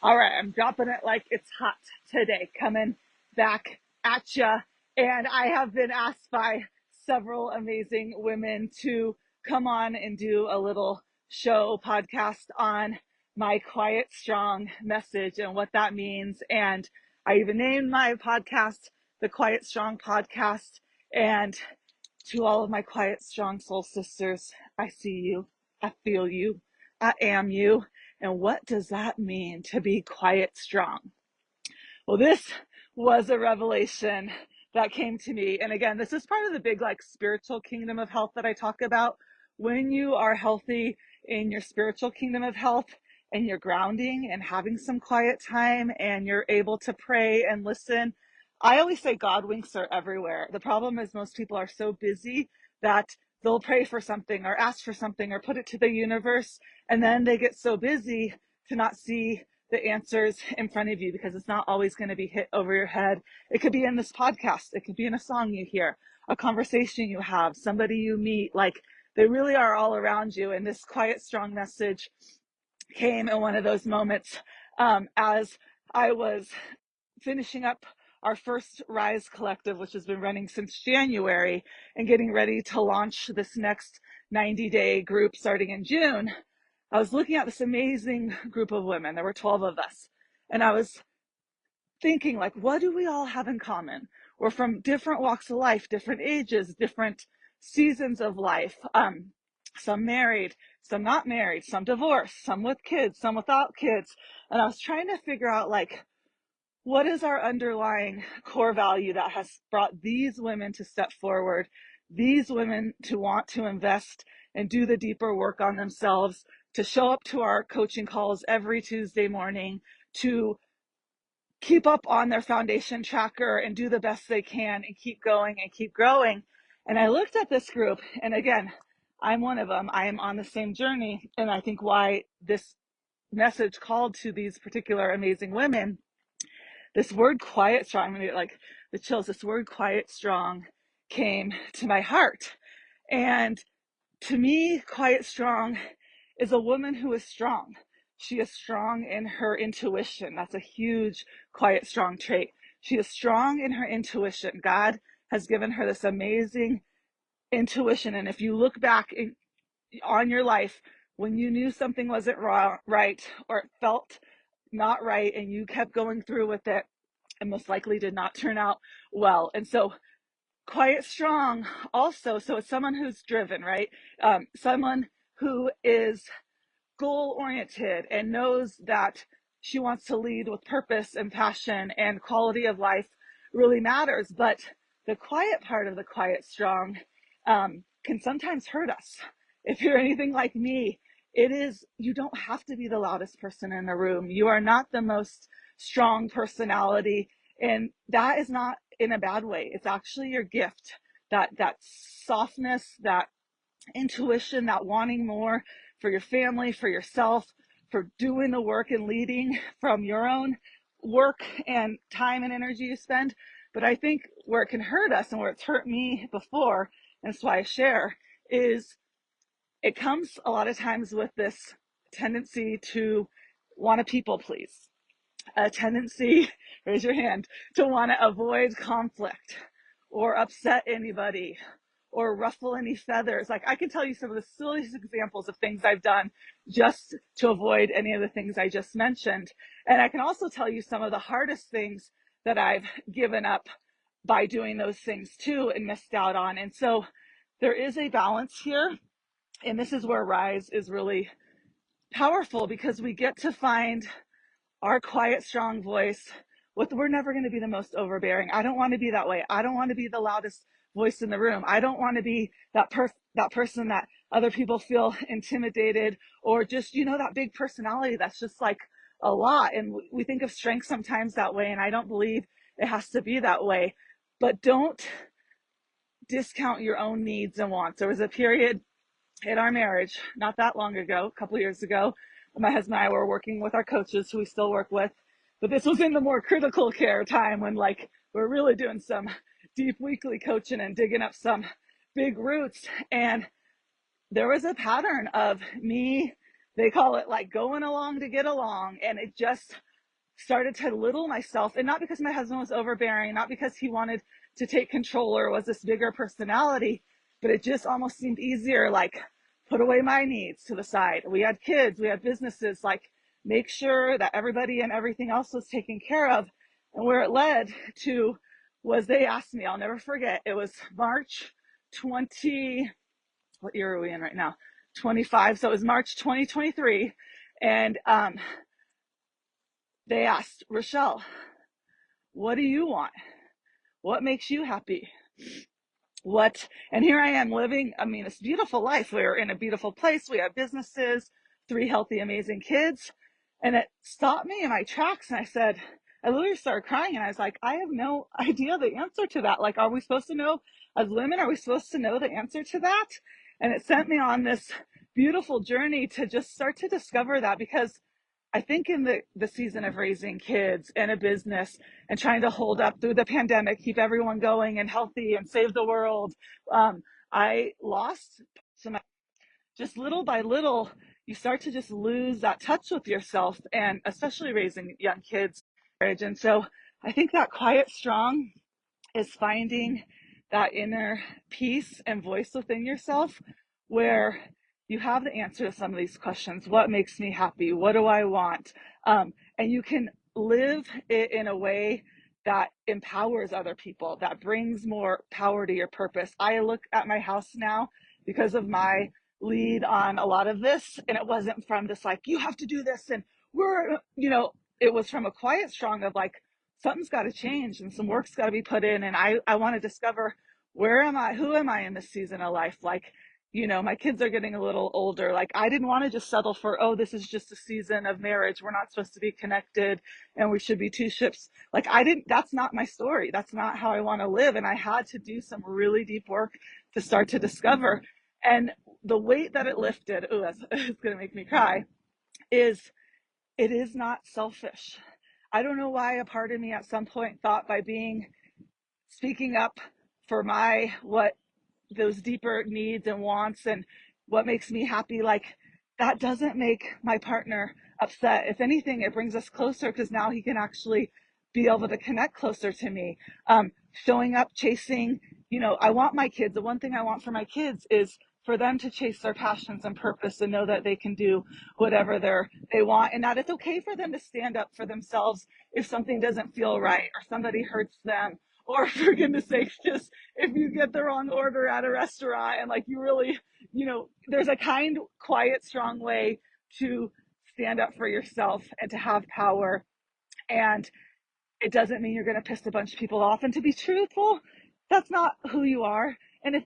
All right, I'm dropping it like it's hot today, coming back at ya. And I have been asked by several amazing women to come on and do a little show podcast on my quiet, strong message and what that means. And I even named my podcast the Quiet Strong Podcast. And to all of my quiet, strong soul sisters, I see you, I feel you, I am you. And what does that mean to be quiet, strong? Well, this was a revelation that came to me. And again, this is part of the big, like, spiritual kingdom of health that I talk about. When you are healthy in your spiritual kingdom of health and you're grounding and having some quiet time and you're able to pray and listen, I always say God winks are everywhere. The problem is most people are so busy that they'll pray for something or ask for something or put it to the universe, and then they get so busy to not see the answers in front of you because it's not always going to be hit over your head. It could be in this podcast. It could be in a song you hear, a conversation you have, somebody you meet. Like, they really are all around you. And this quiet, strong message came in one of those moments as I was finishing up our first Rise Collective, which has been running since January, and getting ready to launch this next 90-day group starting in June. I was looking at this amazing group of women. There were 12 of us. And I was thinking, like, what do we all have in common? We're from different walks of life, different ages, different seasons of life. Some married, some not married, some divorced, some with kids, some without kids. And I was trying to figure out, like, what is our underlying core value that has brought these women to step forward, these women to want to invest and do the deeper work on themselves, to show up to our coaching calls every Tuesday morning, to keep up on their foundation tracker and do the best they can and keep going and keep growing. And I looked at this group, and again, I'm one of them. I am on the same journey. And I think why this message called to these particular amazing women, this word quiet strong, I'm gonna get like the chills, this word quiet strong came to my heart. And to me, quiet strong is a woman who is strong. She is strong in her intuition. That's a huge quiet strong trait. She is strong in her intuition. God has given her this amazing intuition. And if you look back on your life, when you knew something wasn't right, or it felt not right and you kept going through with it, it most likely did not turn out well. And so quiet strong also, so it's someone who's driven, right? Someone who is goal oriented and knows that she wants to lead with purpose and passion, and quality of life really matters. But the quiet part of the quiet strong can sometimes hurt us. If you're anything like me, it is, you don't have to be the loudest person in the room. You are not the most strong personality, and that is not in a bad way. It's actually your gift. That softness, that intuition, that wanting more for your family, for yourself, for doing the work and leading from your own work and time and energy you spend. But I think where it can hurt us, and where it's hurt me before, and that's why I share, is it comes a lot of times with this tendency to want to people please, a tendency, raise your hand, to want to avoid conflict or upset anybody or ruffle any feathers. Like, I can tell you some of the silliest examples of things I've done just to avoid any of the things I just mentioned. And I can also tell you some of the hardest things that I've given up by doing those things too and missed out on. And so there is a balance here. And this is where Rise is really powerful, because we get to find our quiet, strong voice. We're never going to be the most overbearing. I don't want to be that way. I don't want to be the loudest voice in the room. I don't want to be that person that other people feel intimidated, or just, that big personality that's just like a lot. And we think of strength sometimes that way, and I don't believe it has to be that way. But don't discount your own needs and wants. There was a period in our marriage not that long ago, a couple of years ago, my husband and I were working with our coaches, who we still work with, but this was in the more critical care time, when, like, we're really doing some deep weekly coaching and digging up some big roots. And there was a pattern of me, they call it like going along to get along, and it just started to little myself, and not because my husband was overbearing, not because he wanted to take control or was this bigger personality, but it just almost seemed easier, like put away my needs to the side. We had kids, we had businesses, like make sure that everybody and everything else was taken care of. And where it led to was they asked me, I'll never forget, it was March 20, what year are we in right now? 25. So it was March 2023. And they asked, Rochelle, what do you want? What makes you happy? And here I am living, I mean, it's a beautiful life. We're in a beautiful place. We have businesses, 3 healthy, amazing kids. And it stopped me in my tracks. And I literally started crying. And I was like, I have no idea the answer to that. Like, are we supposed to know as women? Are we supposed to know the answer to that? And it sent me on this beautiful journey to just start to discover that, because I think in the season of raising kids and a business and trying to hold up through the pandemic, keep everyone going and healthy and save the world, I lost some. Just little by little, you start to just lose that touch with yourself, and especially raising young kids. And so I think that quiet strong is finding that inner peace and voice within yourself where you have the answer to some of these questions. What makes me happy? What do I want? And you can live it in a way that empowers other people, that brings more power to your purpose. I look at my house now because of my lead on a lot of this, and it wasn't from this, like, you have to do this, and it was from a quiet strong of like, something's got to change and some work's got to be put in. And I want to discover, where am I? Who am I in this season of life? Like, my kids are getting a little older. Like, I didn't want to just settle for, oh, this is just a season of marriage. We're not supposed to be connected and we should be two ships. Like, that's not my story. That's not how I want to live. And I had to do some really deep work to start to discover. And the weight that it lifted, it's going to make me cry, is it is not selfish. I don't know why a part of me at some point thought by speaking up for what those deeper needs and wants and what makes me happy, like, that doesn't make my partner upset. If anything, it brings us closer, because now he can actually be able to connect closer to me. Showing up, chasing, I want my kids. The one thing I want for my kids is for them to chase their passions and purpose and know that they can do whatever they want, and that it's okay for them to stand up for themselves if something doesn't feel right or somebody hurts them, or for goodness sakes, just if you get the wrong order at a restaurant and like you really, there's a kind, quiet, strong way to stand up for yourself and to have power. And it doesn't mean you're going to piss a bunch of people off. And to be truthful, that's not who you are. And if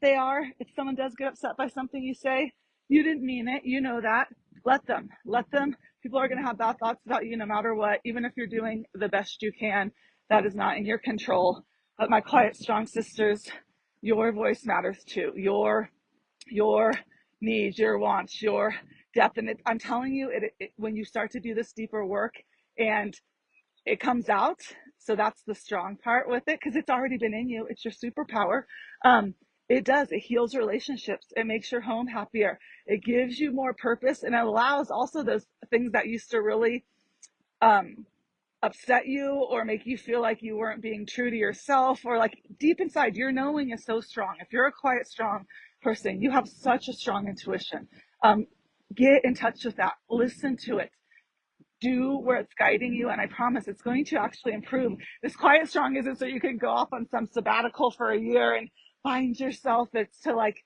someone does get upset by something you say, you didn't mean it. You know that. Let them. People are going to have bad thoughts about you no matter what, even if you're doing the best you can. That is not in your control. But my quiet, strong sisters, your voice matters too. Your needs, your wants, your depth. And I'm telling you, when you start to do this deeper work and it comes out. So that's the strong part with it, because it's already been in you. It's your superpower. It heals relationships. It makes your home happier. It gives you more purpose, and it allows also those things that used to really upset you or make you feel like you weren't being true to yourself, or like deep inside, your knowing is so strong. If you're a quiet, strong person, you have such a strong intuition. Get in touch with that. Listen to it. Do where it's guiding you, and I promise it's going to actually improve. This quiet strong isn't so you can go off on some sabbatical for a year and find yourself. It's to like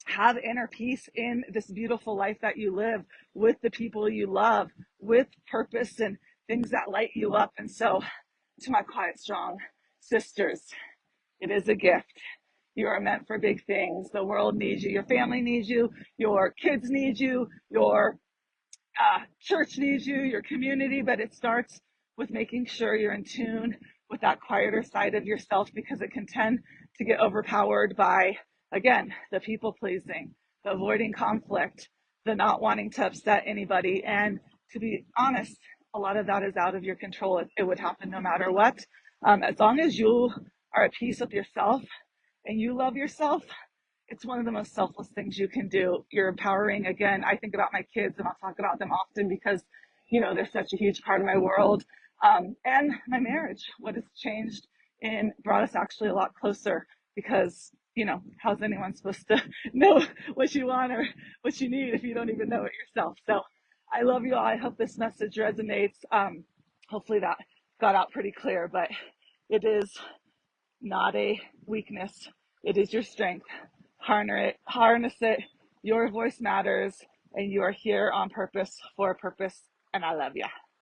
have inner peace in this beautiful life that you live with the people you love, with purpose and things that light you up. And so, to my quiet strong sisters, it is a gift. You are meant for big things. The world needs you. Your family needs you. Your kids need you. Your church needs you, your community, but it starts with making sure you're in tune with that quieter side of yourself, because it can tend to get overpowered by, again, the people pleasing, the avoiding conflict, the not wanting to upset anybody. And to be honest, a lot of that is out of your control. It would happen no matter what. As long as you are at peace with yourself and you love yourself, it's one of the most selfless things you can do. You're empowering. Again, I think about my kids and I'll talk about them often because, they're such a huge part of my world. And my marriage, what has changed and brought us actually a lot closer because, how's anyone supposed to know what you want or what you need if you don't even know it yourself? So I love you all. I hope this message resonates. Hopefully that got out pretty clear, but it is not a weakness. It is your strength. Harness it. Your voice matters, and you are here on purpose for a purpose. And I love you.